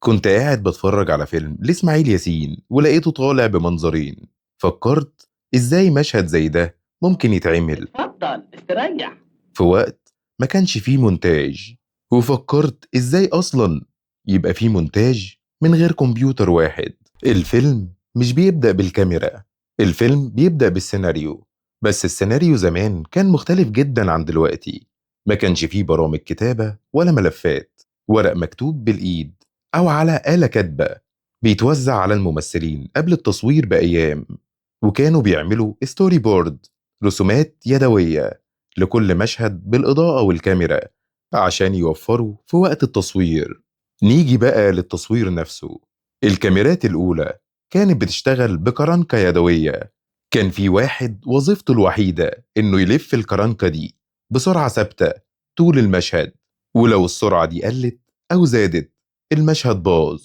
كنت قاعد بتفرج على فيلم لإسماعيل ياسين ولقيته طالع بمنظرين. فكرت إزاي مشهد زي ده ممكن يتعمل اتفضل استريح. في وقت ما كانش فيه مونتاج. وفكرت إزاي أصلا يبقى فيه مونتاج من غير كمبيوتر واحد. الفيلم مش بيبدأ بالكاميرا، الفيلم بيبدأ بالسيناريو. بس السيناريو زمان كان مختلف جدا عن دلوقتي. ما كانش فيه برامج كتابة ولا ملفات، ورق مكتوب بالإيد أو على آلة كاتبة بيتوزع على الممثلين قبل التصوير بأيام. وكانوا بيعملوا ستوري بورد، رسومات يدوية لكل مشهد بالإضاءة والكاميرا عشان يوفروا في وقت التصوير. نيجي بقى للتصوير نفسه. الكاميرات الأولى كانت بتشتغل بكرنكة يدوية. كان في واحد وظيفته الوحيدة إنه يلف الكرنكة دي بسرعة ثابتة طول المشهد، ولو السرعة دي قلت أو زادت المشهد باظ.